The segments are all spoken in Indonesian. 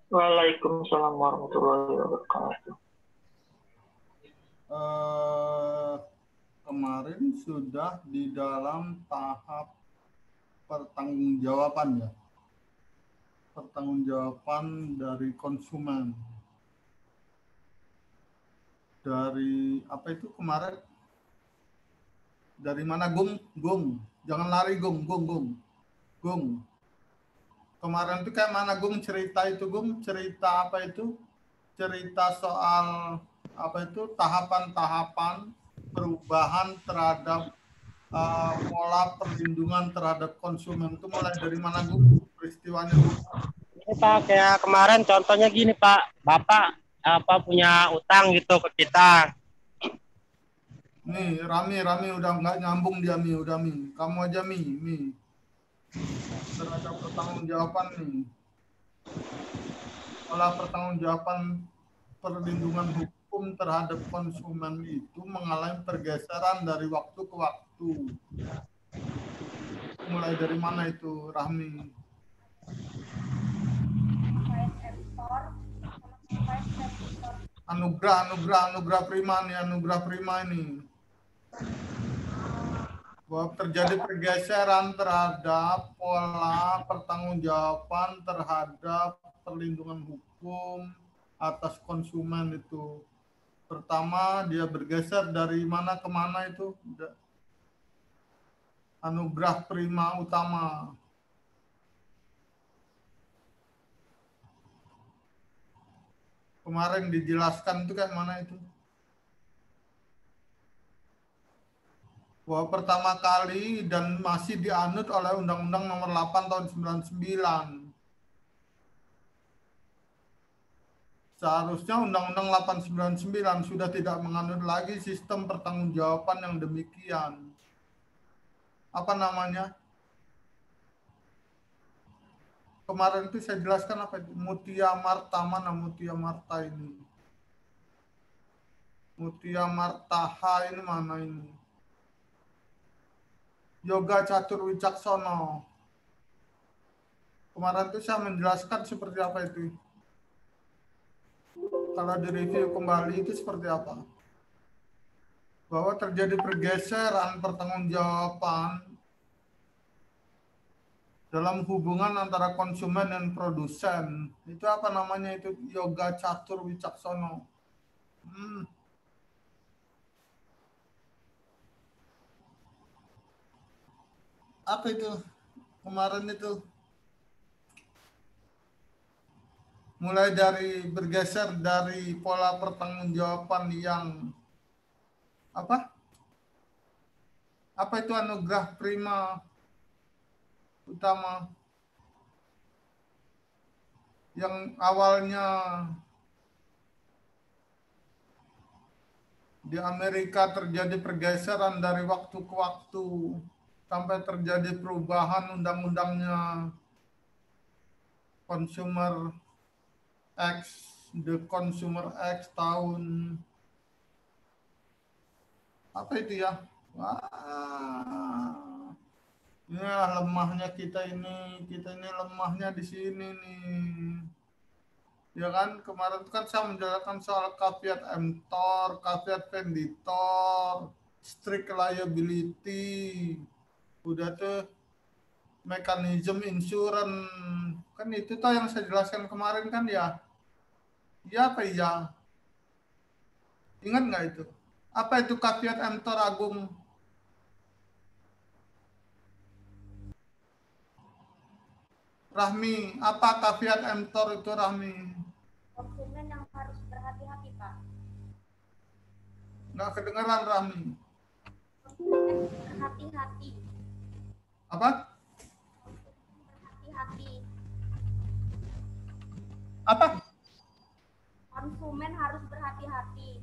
Waalaikumsalam warahmatullahi wabarakatuh. Kemarin sudah di dalam tahap pertanggungjawaban ya. Pertanggungjawaban dari konsumen. Dari apa itu kemarin? Dari mana Gung? Jangan lari Gung. Kemarin itu kayak mana Gung cerita itu Gung? Cerita apa itu? Cerita soal apa itu tahapan-tahapan perubahan terhadap pola perlindungan terhadap konsumen itu mulai dari mana Gung? Peristiwanya Gung? Ini Pak, kayak kemarin contohnya gini Pak, Bapak punya utang gitu ke kita. Nih, Rami udah nggak nyambung dia udah kamu aja Mi. Terhadap pertanggungjawaban nih. Pola pertanggungjawaban perlindungan hukum terhadap konsumen itu mengalami pergeseran dari waktu ke waktu. Mulai dari mana itu, Rahmi? Anugerah Prima ini. Bahwa terjadi pergeseran terhadap pola pertanggungjawaban terhadap perlindungan hukum atas konsumen itu. Pertama, dia bergeser dari mana ke mana itu? Anugerah Prima Utama. Kemarin dijelaskan itu kayak mana itu? Bahwa pertama kali dan masih dianut oleh Undang-Undang Nomor 8 Tahun 99. Seharusnya Undang-Undang 899 sudah tidak menganut lagi sistem pertanggungjawaban yang demikian. Apa namanya? Kemarin itu saya jelaskan apa itu? Mutia Marta, mana Mutia Marta ini? Mutia Martaha ini mana ini? Yoga Catur Wicaksono. Kemarin itu saya menjelaskan seperti apa itu. Kalau direview kembali itu seperti apa? Bahwa terjadi pergeseran pertanggungjawaban dalam hubungan antara konsumen dan produsen. Itu apa namanya itu? Yoga Catur Wicaksono. Apa itu kemarin itu? Mulai dari bergeser dari pola pertanggungjawaban yang apa? Apa itu anugerah Prima Utama? Yang awalnya di Amerika terjadi pergeseran dari waktu ke waktu sampai terjadi perubahan undang-undangnya Consumer X tahun apa itu ya? Wah, ya lemahnya kita ini lemahnya di sini nih. Ya kan kemarin kan saya menjelaskan soal caveat emptor, caveat venditor, strict liability, udah tuh mekanisme insurance, kan itu tuh yang saya jelaskan kemarin kan ya. Iya apa iya? Ingat nggak itu? Apa itu caveat emptor Agung? Rahmi, apa caveat emptor itu Rahmi? Konsumen yang harus berhati-hati, Pak. Nggak kedengeran Rahmi. Konsumen berhati-hati. Apa? Berhati-hati. Apa? Konsumen harus berhati-hati.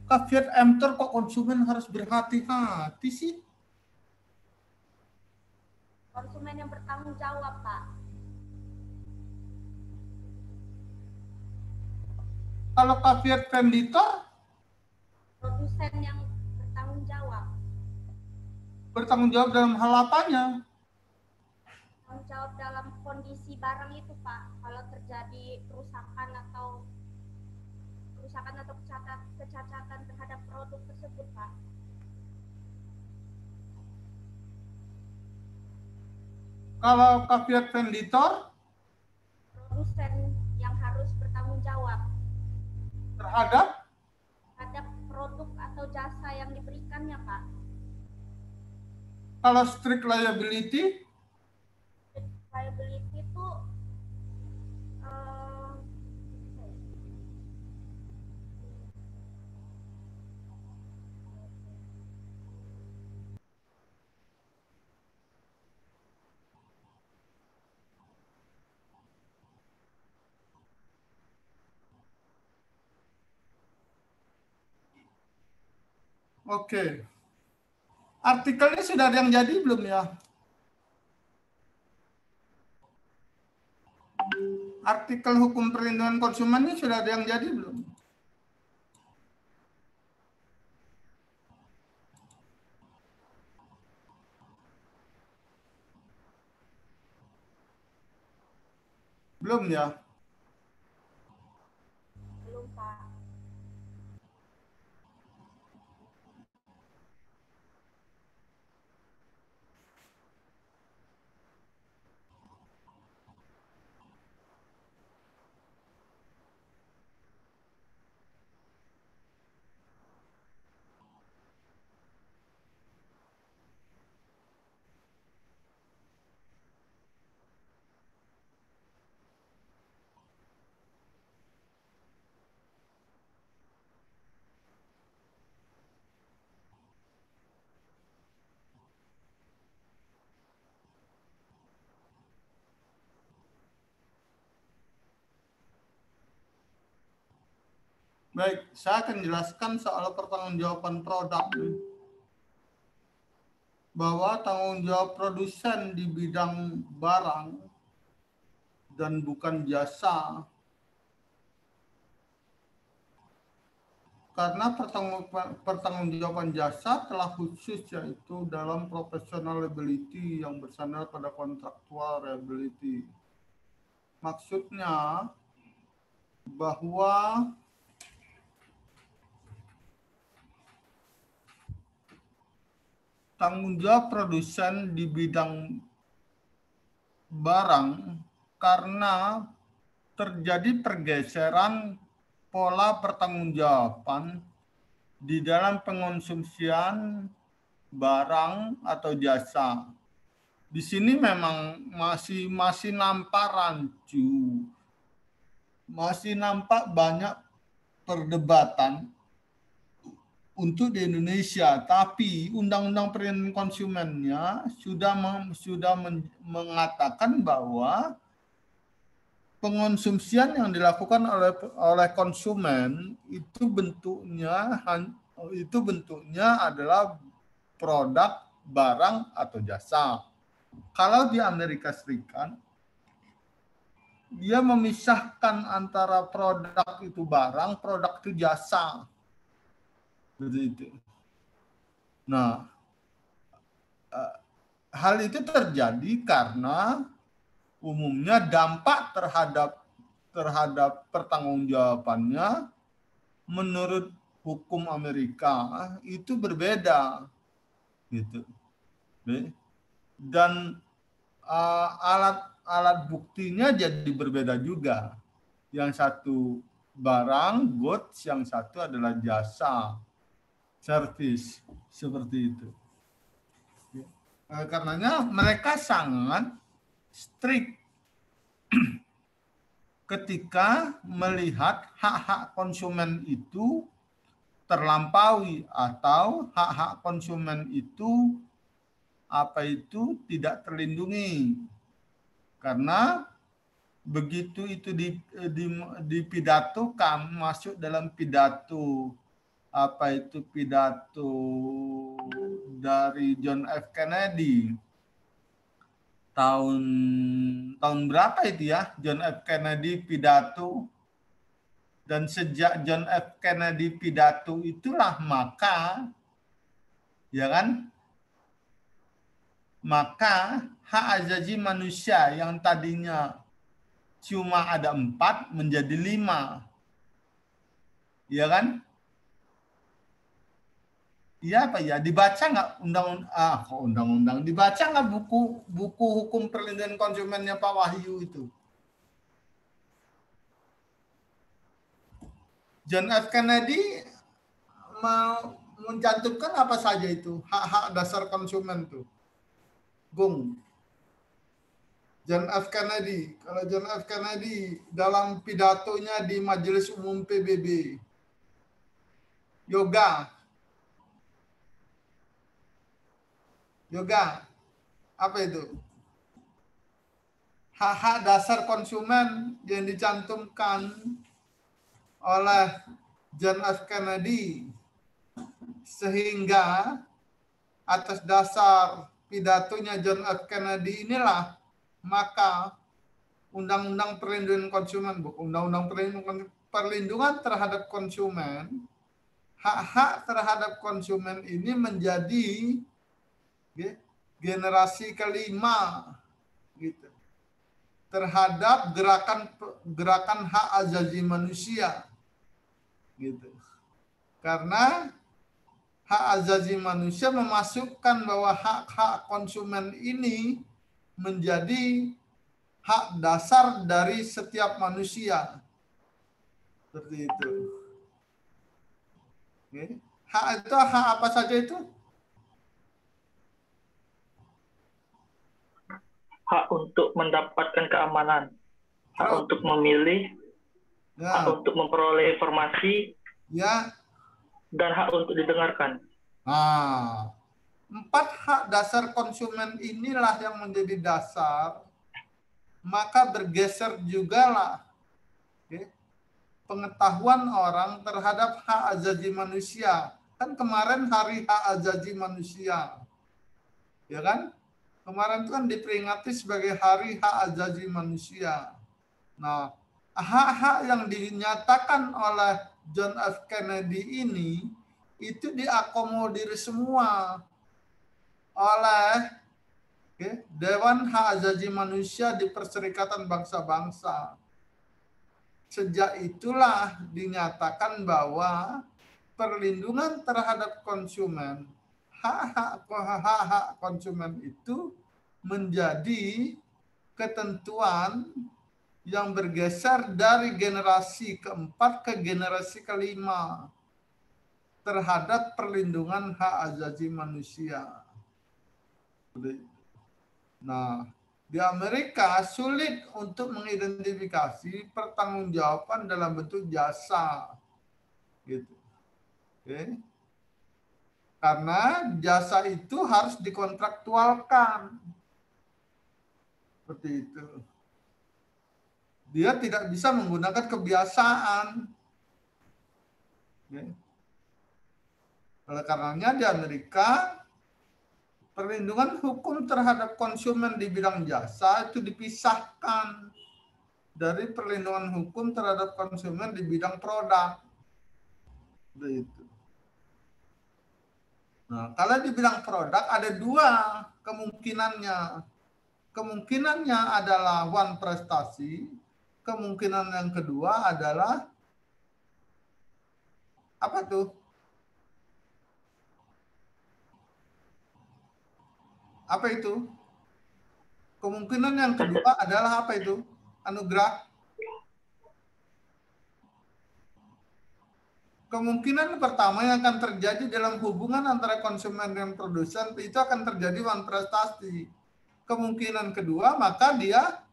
Caveat emptor kok konsumen harus berhati-hati sih? Konsumen yang bertanggung jawab, Pak. Kalau caveat venditor? Produsen yang bertanggung jawab. Bertanggung jawab dalam hal apanya? Bertanggung jawab dalam kondisi barang itu, Pak. Kalau kerusakan atau kecacatan terhadap produk tersebut, Pak? Kalau caveat venditor Produsen yang harus bertanggung jawab terhadap produk atau jasa yang diberikannya, Pak. kalau strict liability Liability itu Oke. Artikelnya sudah ada yang jadi belum ya? Artikel hukum perlindungan konsumennya sudah ada yang jadi belum? Belum ya? belum, Pak. Baik, saya akan jelaskan soal pertanggungjawaban produk. Bahwa tanggung jawab produsen di bidang barang dan bukan jasa. Karena pertanggungjawaban jasa telah khusus yaitu dalam professional liability yang bersandar pada contractual liability. Maksudnya bahwa tanggung jawab produsen di bidang barang karena terjadi pergeseran pola pertanggungjawaban di dalam pengonsumsian barang atau jasa. Di sini memang masih nampak rancu, masih nampak banyak perdebatan untuk di Indonesia, tapi Undang-Undang Perlindungan Konsumennya sudah mengatakan bahwa pengonsumsian yang dilakukan oleh konsumen itu bentuknya adalah produk, barang atau jasa. Kalau di Amerika Serikat dia memisahkan antara produk itu barang, produk itu jasa. Begitu. Nah, hal itu terjadi karena umumnya dampak terhadap pertanggungjawabannya menurut hukum Amerika itu berbeda, gitu. Dan alat buktinya jadi berbeda juga. Yang satu barang, goods, yang satu adalah jasa, service, seperti itu. Karenanya mereka sangat strict ketika melihat hak-hak konsumen itu terlampaui atau hak-hak konsumen itu tidak terlindungi. Karena begitu itu dipidatokan masuk dalam pidato dari John F. Kennedy tahun berapa itu ya John F. Kennedy pidato, dan sejak John F. Kennedy pidato itulah maka hak asasi manusia yang tadinya cuma ada 4 menjadi 5. Iya kan? Iya apa ya? Dibaca nggak undang-undang? Dibaca nggak buku hukum perlindungan konsumennya Pak Wahyu itu? John F. Kennedy mencantumkan apa saja itu hak-hak dasar konsumen tuh. Bung. John F. Kennedy. Kalau John F. Kennedy dalam pidatonya di Majelis Umum PBB. Yoga. Apa itu? Hak-hak dasar konsumen yang dicantumkan oleh John F. Kennedy. Sehingga atas dasar pidatonya John F. Kennedy inilah maka Undang-Undang Perlindungan Konsumen, Undang-Undang Perlindungan terhadap konsumen, hak-hak terhadap konsumen ini menjadi generasi kelima gitu terhadap gerakan hak asasi manusia gitu. Karena hak asasi manusia memasukkan bahwa hak-hak konsumen ini menjadi hak dasar dari setiap manusia. Seperti itu. Oke. Hak itu hak apa saja itu? Hak untuk mendapatkan keamanan, hak untuk memilih, hak untuk memperoleh informasi, ya, dan hak untuk didengarkan. Nah, 4 hak dasar konsumen inilah yang menjadi dasar, maka bergeser juga lah pengetahuan orang terhadap hak asasi manusia. Kan kemarin hari hak asasi manusia. Ya kan? Kemarin itu kan diperingati sebagai hari hak asasi manusia. Nah, hak-hak yang dinyatakan oleh John F. Kennedy ini itu diakomodir semua oleh Dewan Hak Asasi Manusia di Perserikatan Bangsa-Bangsa. Sejak itulah dinyatakan bahwa perlindungan terhadap konsumen, hak-hak konsumen itu menjadi ketentuan yang bergeser dari generasi keempat ke generasi kelima terhadap perlindungan hak asasi manusia. Nah, di Amerika sulit untuk mengidentifikasi pertanggungjawaban dalam bentuk jasa, gitu. Oke. Karena jasa itu harus dikontraktualkan, seperti itu. Dia tidak bisa menggunakan kebiasaan. Oke. Oleh karenanya di Amerika perlindungan hukum terhadap konsumen di bidang jasa itu dipisahkan dari perlindungan hukum terhadap konsumen di bidang produk. Begitu. Nah, kalau di bidang produk ada 2 kemungkinannya. Kemungkinannya adalah one prestasi, kemungkinan yang kedua adalah apa tuh? Apa itu? Kemungkinan yang kedua adalah apa itu? Anugerah. Kemungkinan pertama yang akan terjadi dalam hubungan antara konsumen dan produsen itu akan terjadi one prestasi. Kemungkinan kedua, maka dia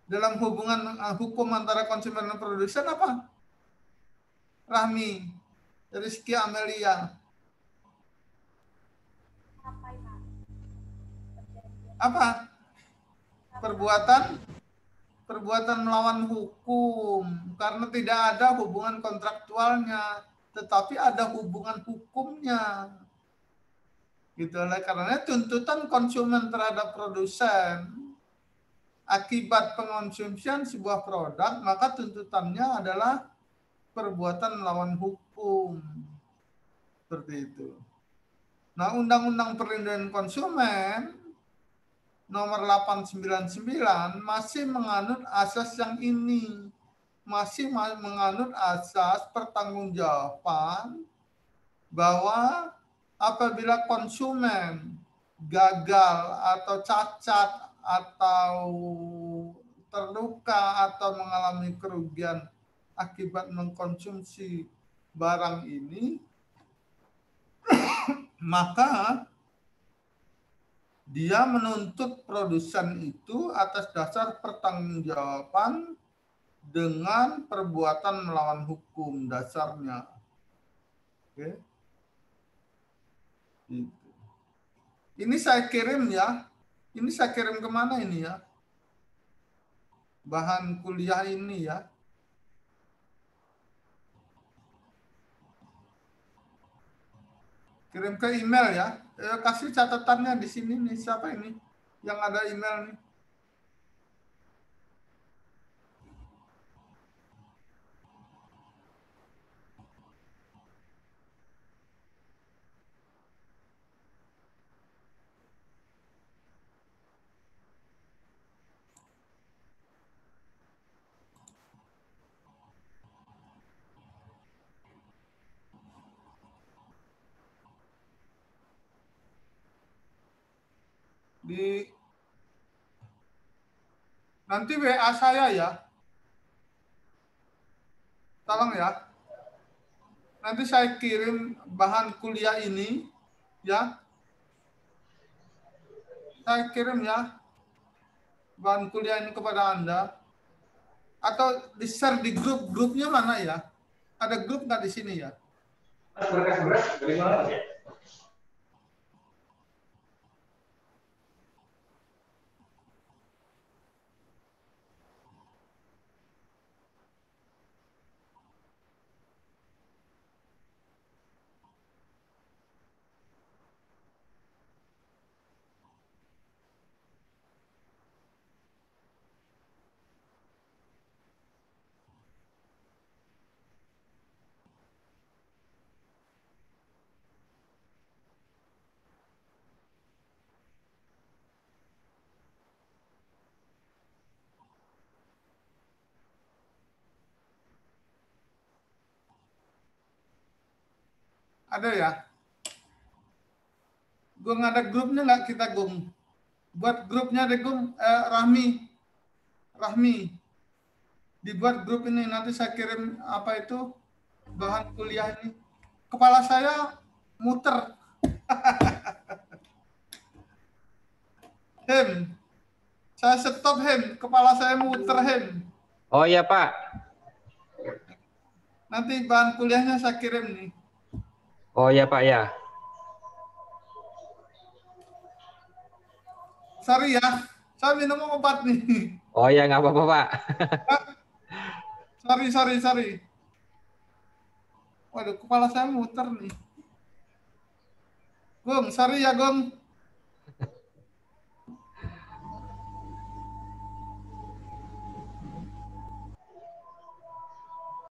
dalam hubungan hukum antara konsumen dan produsen apa? Rahmi, Rizky Amelia. Apa? Perbuatan melawan hukum karena tidak ada hubungan kontraktualnya, tetapi ada hubungan hukumnya. Gitu. Oleh karena tuntutan konsumen terhadap produsen akibat pengonsumsian sebuah produk, maka tuntutannya adalah perbuatan melawan hukum. Seperti itu. Nah, Undang-Undang Perlindungan Konsumen nomor 899 masih menganut asas yang ini. masih menganut asas pertanggungjawaban bahwa apabila konsumen gagal atau cacat atau terluka atau mengalami kerugian akibat mengkonsumsi barang ini, maka dia menuntut produsen itu atas dasar pertanggungjawaban dengan perbuatan melawan hukum dasarnya. Oke. Gitu. Ini saya kirim ya. Ini saya kirim kemana ini ya? Bahan kuliah ini ya. Kirim ke email ya. Kasih catatannya di sini nih. Siapa ini yang ada email nih? Nanti WA saya ya. Tolong ya. Nanti saya kirim bahan kuliah ini ya. Saya kirim ya bahan kuliah ini kepada Anda. Atau di-share di grup-grupnya mana ya? Ada grup nggak di sini ya? Dari mana ya? Ada ya? Gung, ada grupnya nggak kita, Gung? Buat grupnya deh, Gung. Rahmi. Dibuat grup ini, nanti saya kirim apa itu bahan kuliah ini. Kepala saya muter. Hem. Saya stop, Hem. Kepala saya muter, Hem. Oh iya Pak. Nanti bahan kuliahnya saya kirim nih. Oh iya Pak ya. Sorry ya, saya minum obat nih. Oh iya nggak apa-apa Pak. Sorry. Waduh, kepala saya muter nih. Gung, sorry ya, Gung.